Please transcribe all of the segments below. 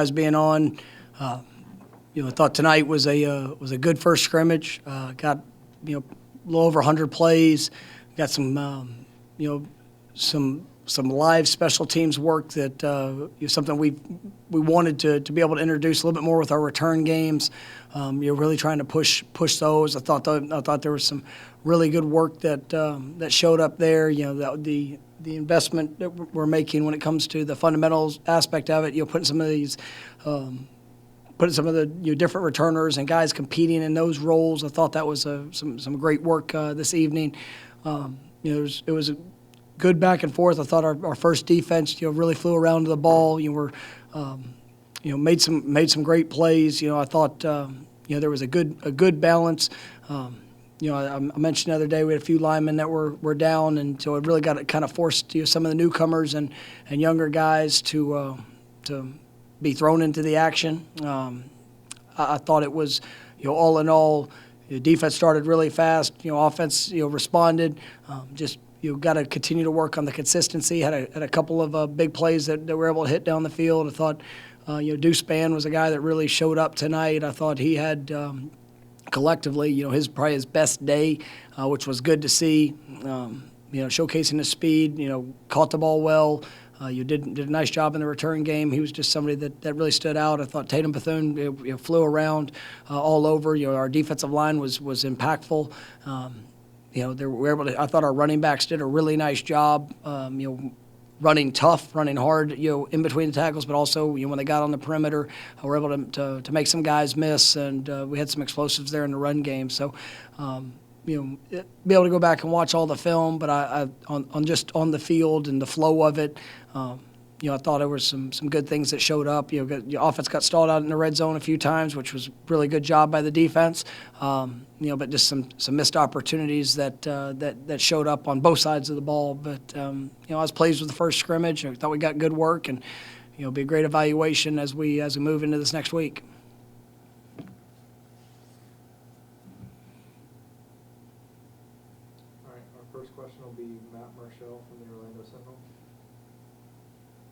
As being on, I thought tonight was a good first scrimmage. Got a little over 100 plays. Got some some live special teams work that something we wanted to be able to introduce a little bit more with our return games. Really trying to push those. I thought there was some really good work that showed up there. The investment that we're making when it comes to the fundamentals aspect of it. Putting some of these. Putting some of the different returners and guys competing in those roles. I thought that was some great work this evening. It was a good back and forth. I thought our first defense really flew around to the ball. Made some great plays. I thought there was a good balance. I mentioned the other day we had a few linemen that were down, and so it really kind of forced some of the newcomers and younger guys to be thrown into the action. I thought it was, all in all, the defense started really fast. Offense, responded. Got to continue to work on the consistency. Had a couple of big plays that we're able to hit down the field. I thought, Deuce Spann was a guy that really showed up tonight. I thought he had collectively, probably his best day, which was good to see. Showcasing his speed. Caught the ball well. You did a nice job in the return game. He was just somebody that really stood out. I thought Tatum Bethune flew around all over. Our defensive line was impactful. I thought our running backs did a really nice job. Running tough, running hard. In between the tackles, but also when they got on the perimeter, were able to make some guys miss, and we had some explosives there in the run game. So. Be able to go back and watch all the film, but on the field and the flow of it, I thought there were some good things that showed up. Your offense got stalled out in the red zone a few times, which was a really good job by the defense. But just some missed opportunities that showed up on both sides of the ball. But I was pleased with the first scrimmage. I thought we got good work, and be a great evaluation as we move into this next week. First question will be Matt Marshall from the Orlando Sentinel.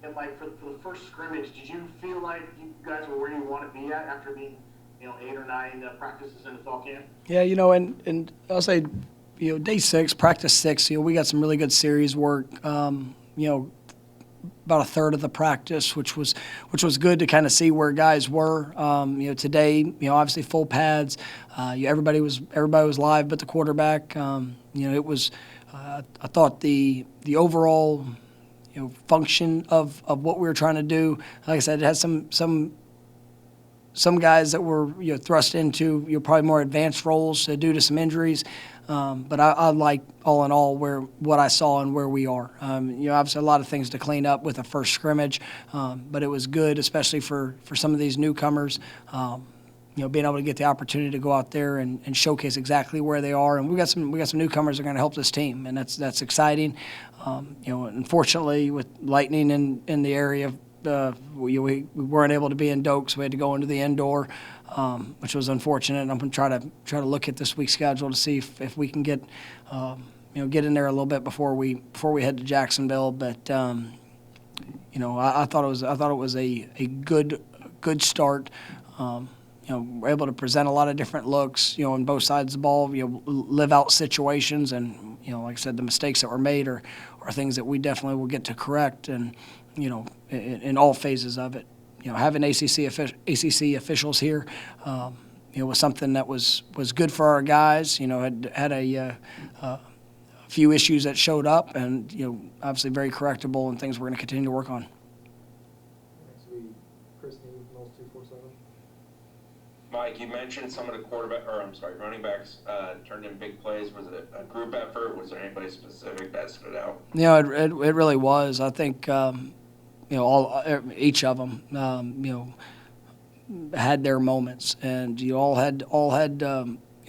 And Mike, for the first scrimmage, did you feel like you guys were where you want to be at after being, 8 or 9 practices in the fall camp? Yeah, and I'll say, day 6, practice 6, we got some really good series work. About a third of the practice, which was good to kind of see where guys were. Today, obviously full pads. Everybody was live, but the quarterback. It was. I thought the overall, function of what we were trying to do. Like I said, it has some guys that were thrust into probably more advanced roles due to some injuries. But I like, all in all, what I saw and where we are. Obviously a lot of things to clean up with the first scrimmage, but it was good, especially for some of these newcomers. Being able to get the opportunity to go out there and showcase exactly where they are, and we got some newcomers that are going to help this team, and that's exciting. Unfortunately, with lightning in the area, we weren't able to be in Doak, so we had to go into the indoor. Which was unfortunate. I'm going to try to look at this week's schedule to see if we can get in there a little bit before we head to Jacksonville. But I thought it was a good start. We're able to present a lot of different looks, on both sides of the ball. Live out situations, and like I said, the mistakes that were made are things that we definitely will get to correct, and in all phases of it. Having ACC officials here, was something that was good for our guys. Had a few issues that showed up, and obviously very correctable, and things we're going to continue to work on. Next will be Chris Neal, Knowles 247. Mike, you mentioned some of the running backs turned in big plays. Was it a group effort? Was there anybody specific that stood out? It really was. I think. Each of them, had their moments, and all had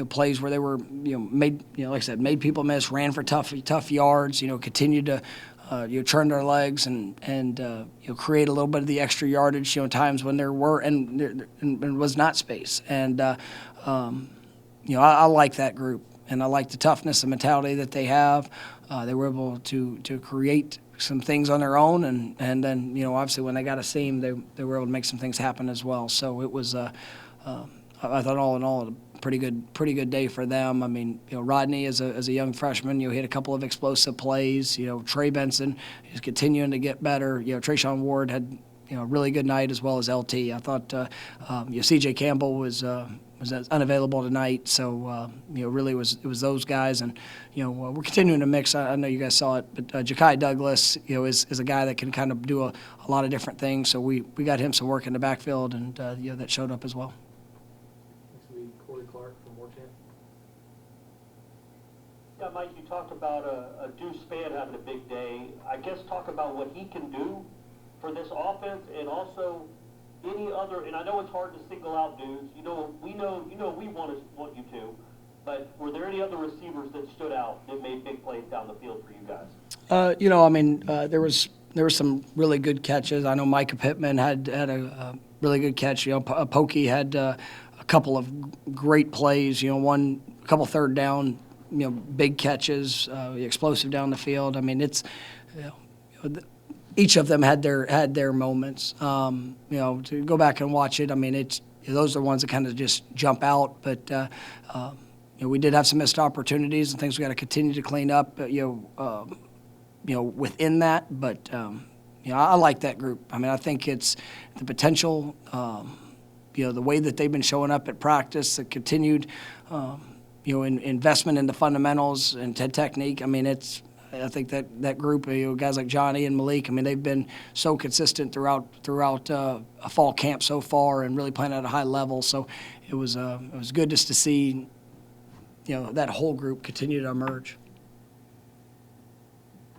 plays where they were, made, like I said, made people miss, ran for tough yards, continued to, churn their legs and create a little bit of the extra yardage, times when there were and was not space, and I like that group, and I like the toughness and mentality that they have. They were able to create some things on their own, and then obviously when they got a seam, they were able to make some things happen as well. So it was I thought all in all a pretty good day for them. I mean, Rodney as a young freshman, he had a couple of explosive plays. Trey Benson is continuing to get better. Trayshawn Ward had a really good night, as well as LT. I thought CJ Campbell was unavailable tonight, so really it was those guys, and we're continuing to mix. I know you guys saw it, but Ja'Kai Douglas is a guy that can kind of do a lot of different things. So we got him some work in the backfield, and that showed up as well. Next will be Corey Clark from Warchamp. Yeah, Mike, you talked about a Deuce Spann having a big day. I guess talk about what he can do for this offense, and also any other. And I know it's hard to single out Deuce. We want you to. But were there any other receivers that stood out that made big plays down the field for you guys? There was some really good catches. I know Micah Pittman had a really good catch. Pokey had a couple of great plays. A couple third down, big catches, explosive down the field. I mean, it's each of them had their moments. To go back and watch it, I mean, those are the ones that kind of just jump out. But we did have some missed opportunities and things we got to continue to clean up. Within that, but I like that group. I mean, I think it's the potential. The way that they've been showing up at practice, the continued, investment in the fundamentals and technique. I mean, I think that group, guys like Johnny and Malik, I mean, they've been so consistent throughout a fall camp so far, and really playing at a high level. So it was good just to see, that whole group continue to emerge.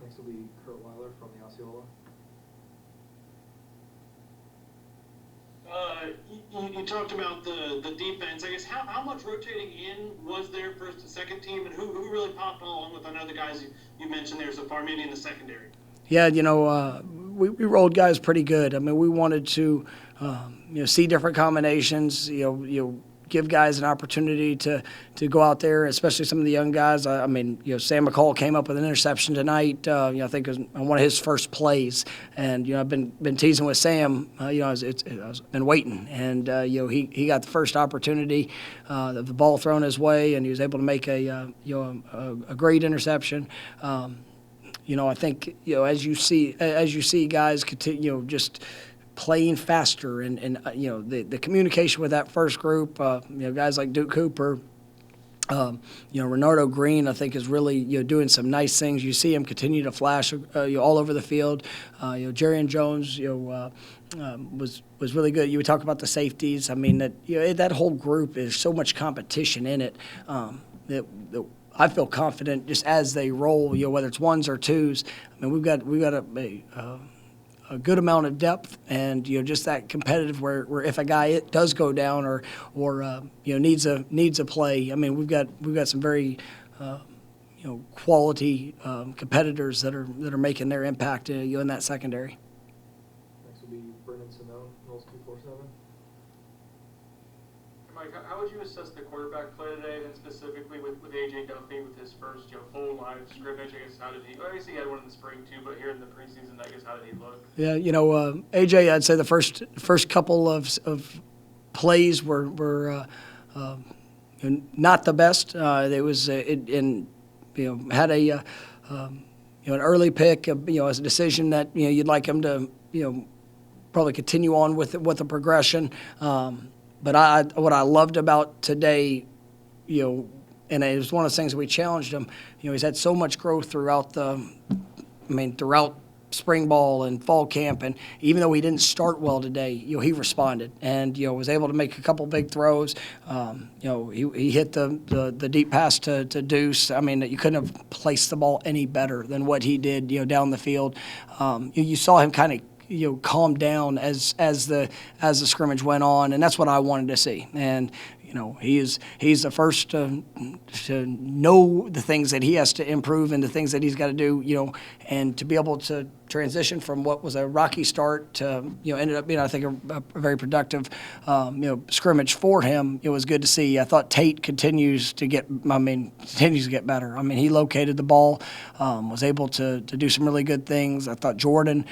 Next will be Kurt Weiler from the Osceola. You talked about the defense. I guess how much rotating in was there first and second team, and who really popped along with? I know the guys you mentioned there so far, maybe in the secondary. Yeah, we rolled guys pretty good. I mean, we wanted to see different combinations. Give guys an opportunity to go out there, especially some of the young guys. I mean, Sam McCall came up with an interception tonight. I think it was on one of his first plays, and I've been teasing with Sam. I've been waiting, and he got the first opportunity, the ball thrown his way, and he was able to make a great interception. I think as you see guys continue just playing faster, and the communication with that first group, guys like Duke Cooper, Renardo Green, I think is really doing some nice things. You see him continue to flash all over the field. Jerry Jones was really good. You talk about the safeties. I mean that whole group is so much competition in it that I feel confident just as they roll. Whether it's ones or twos. I mean we've got a good amount of depth, and just that competitive where if a guy does go down or needs a play. I mean we've got some very quality competitors that are making their impact in that secondary. Next will be Brendan Simone, Knowles 247. Mike, how would you assess the quarterback play today, and specifically with A.J. Duffy with his first full live scrimmage? I guess how did he? Obviously, he had one in the spring too, but here in the preseason, I guess how did he look? Yeah, A.J. I'd say the first couple of plays were not the best. It was had a an early pick, as a decision that you'd like him to probably continue on with the progression. But what I loved about today, and it was one of the things that we challenged him. He's had so much growth throughout spring ball and fall camp, and even though he didn't start well today, he responded and was able to make a couple big throws. He hit the deep pass to Deuce. I mean, you couldn't have placed the ball any better than what he did. Down the field, you saw him kind of calmed down as the scrimmage went on, and that's what I wanted to see. And he's the first to know the things that he has to improve and the things that he's got to do, and to be able to transition from what was a rocky start to, ended up being, I think, a very productive, scrimmage for him. It was good to see. I thought Tate continues to get better. I mean, he located the ball, was able to do some really good things. I thought Jordan,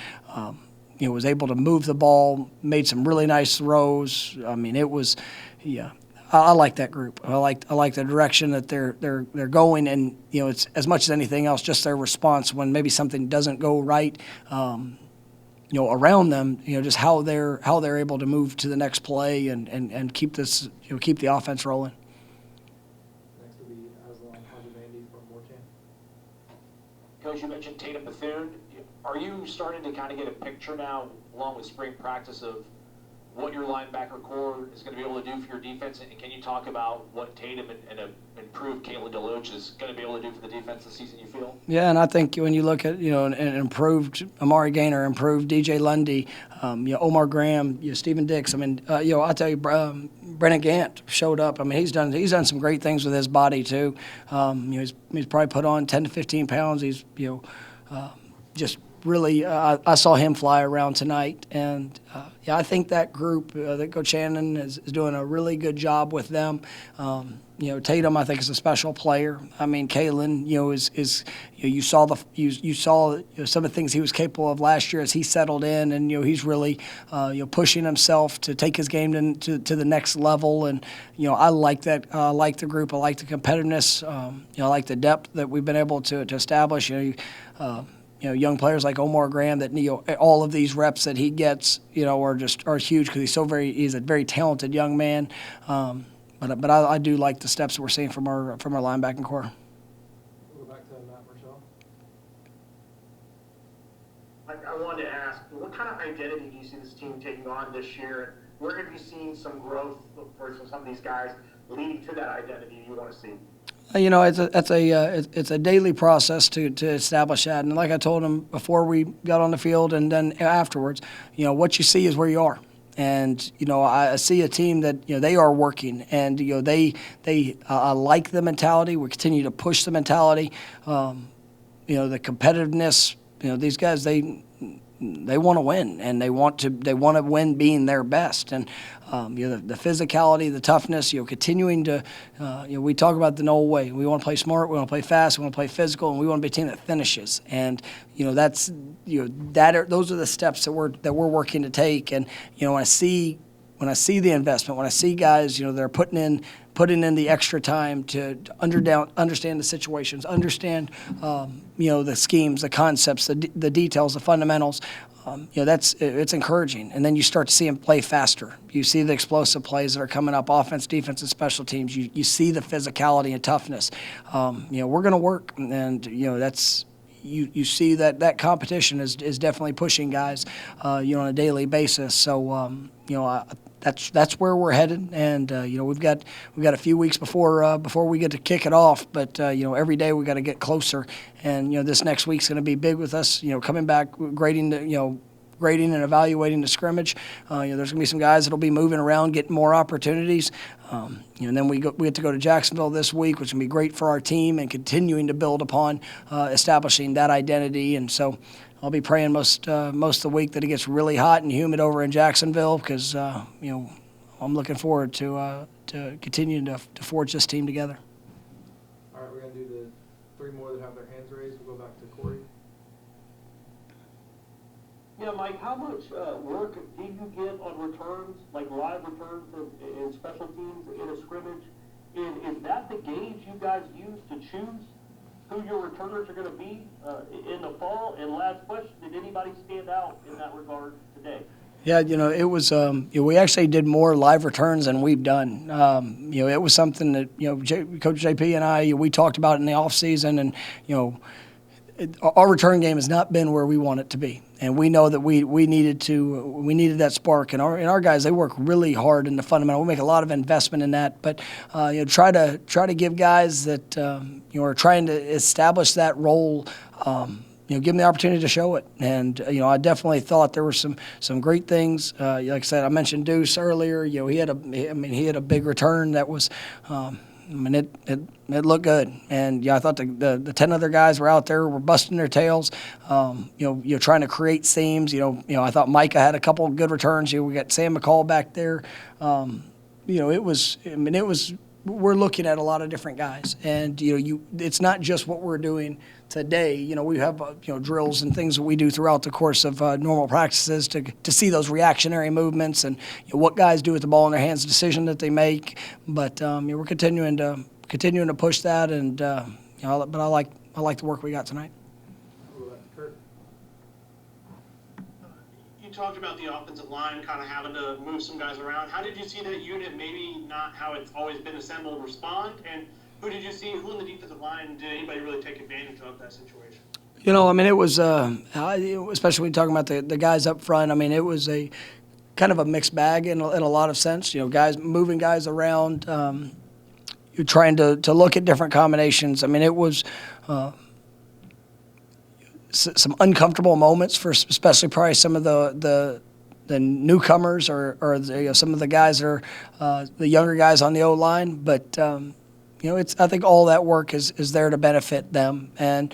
was able to move the ball, made some really nice throws. I mean, it was, yeah. I like that group. I like the direction that they're going, and it's as much as anything else, just their response when maybe something doesn't go right, around them. Just how they're able to move to the next play and keep this keep the offense rolling. Next will be Aslan Hajimandi from Morchan. Coach, you mentioned Tatum Bethune. Are you starting to kind of get a picture now, along with spring practice, of what your linebacker core is going to be able to do for your defense? And can you talk about what Tatum and an improved Caitlin DeLoach is going to be able to do for the defense this season, you feel? Yeah, and I think when you look at, an improved Amari Gaynor, improved DJ Lundy, Omar Graham, Stephen Dix, I mean, I'll tell you, Brennan Gant showed up. I mean, he's done some great things with his body too. He's probably put on 10 to 15 pounds. He's, just really, I saw him fly around tonight, and I think that group, that Coach Shannon is doing a really good job with them. Tatum, I think, is a special player. I mean, Kalen, is you saw some of the things he was capable of last year as he settled in, and he's really pushing himself to take his game to the next level. And I like that. I like the group. I like the competitiveness. I like the depth that we've been able to establish. Young players like Omar Graham, that all of these reps that he gets, are huge because he's a very talented young man. But I do like the steps that we're seeing from our linebacking core. We'll go back to Matt Marshall. I wanted to ask, what kind of identity do you see this team taking on this year? Where have you seen some growth for some of these guys leading to that identity you want to see? It's a daily process to establish that, and like I told him before we got on the field, and then afterwards, what you see is where you are, and I see a team that they are working, and they like the mentality. We continue to push the mentality, the competitiveness. These guys they want to win, and they want to win being their best, and the physicality, the toughness, continuing to we talk about the Noel way. We want to play smart, we want to play fast, we want to play physical, and we want to be a team that finishes. And those are the steps that we're working to take. And when I see the investment, when I see guys they're putting in the extra time to understand the situations, understand the schemes, the concepts, the details, the fundamentals. It's encouraging. And then you start to see them play faster. You see the explosive plays that are coming up, offense, defense, and special teams. You see the physicality and toughness. We're going to work, and that's. You see that competition is definitely pushing guys, on a daily basis. So that's where we're headed, and we've got a few weeks before we get to kick it off. But every day we got to get closer, and this next week's going to be big with us. Coming back, grading and evaluating the scrimmage. There's going to be some guys that'll be moving around, getting more opportunities. And then we get to go to Jacksonville this week, which will be great for our team and continuing to build upon establishing that identity. And so I'll be praying most of the week that it gets really hot and humid over in Jacksonville, because I'm looking forward to continuing to forge this team together. All right, we're going to do the three more that have their hands raised. We'll go back to Corey. Yeah, Mike, how much work do you get on returns, like live returns in special teams in a scrimmage? Is that the gauge you guys use to choose who your returners are going to be in the fall? And last question, did anybody stand out in that regard today? Yeah, it was. We actually did more live returns than we've done. It was something that Coach JP and I we talked about in the off season, and our return game has not been where we want it to be, and we know that we needed that spark. And our guys, they work really hard in the fundamental. We make a lot of investment in that, but try to give guys that are trying to establish that role. give them the opportunity to show it. And I definitely thought there were some great things. Like I said, I mentioned Deuce earlier. He had a big return that was. It looked good, and I thought the 10 other guys were out there, were busting their tails, trying to create seams. I thought Micah had a couple of good returns. We got Sam McCall back there. It was. We're looking at a lot of different guys, and it's not just what we're doing today. We have drills and things that we do throughout the course of normal practices to see those reactionary movements and what guys do with the ball in their hands, the decision that they make. But we're continuing to push that, and but I like the work we got tonight. Kurt. You talked about the offensive line kind of having to move some guys around. How did you see that unit, maybe not how it's always been assembled, respond? And who did you see, who in the defensive line, did anybody really take advantage of that situation? It was, especially when you're talking about the guys up front, it was a kind of a mixed bag in a lot of sense. Guys moving guys around, you're trying to look at different combinations. It was some uncomfortable moments for especially probably some of the newcomers or some of the guys that are the younger guys on the O-line. But, I think all that work is there to benefit them. And,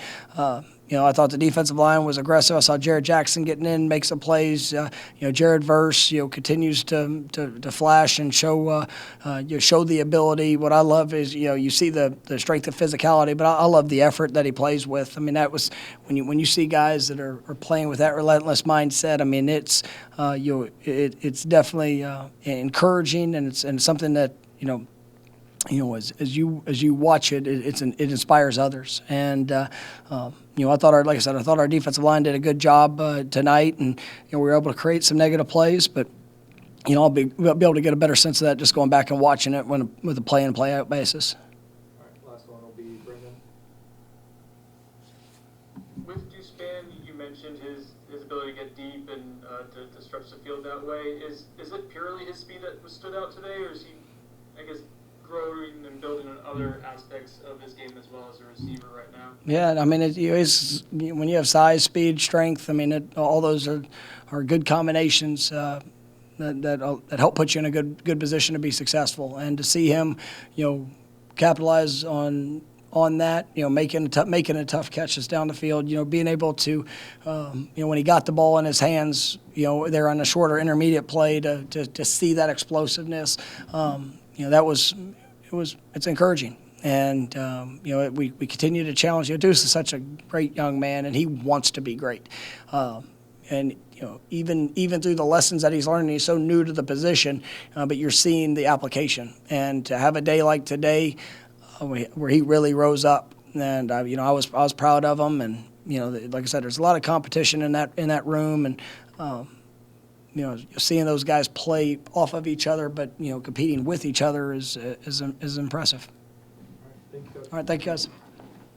I thought the defensive line was aggressive. I saw Jared Jackson getting in, make some plays. Jared Verse, continues to flash and show the ability. What I love is, you see the strength of physicality, but I love the effort that he plays with. That was when you see guys that are playing with that relentless mindset. It's definitely encouraging, and it's something that as you watch it, it inspires others. And I thought our defensive line did a good job tonight, and we were able to create some negative plays. But I'll be able to get a better sense of that just going back and watching it with a play-in, play-out basis. All right, last one will be Brendan. With Deuce Spann, you mentioned his ability to get deep and to stretch the field that way. Is it purely his speed that stood out today, or is he, growing and building on other aspects of his game as well as a receiver right now? Yeah, when you have size, speed, strength, all those are good combinations that help put you in a good position to be successful. And to see him, capitalize on that, making a tough catches down the field, being able to, when he got the ball in his hands, there on the shorter intermediate play to see that explosiveness. It's encouraging. And, we continue to challenge. Deuce is such a great young man, and he wants to be great. And, even through the lessons that he's learning, he's so new to the position, but you're seeing the application. And to have a day like today where he really rose up, and, I was proud of him. And, like I said, there's a lot of competition in that room, and, seeing those guys play off of each other, but competing with each other is impressive. All right, thank you, Coach. All right, thank you guys.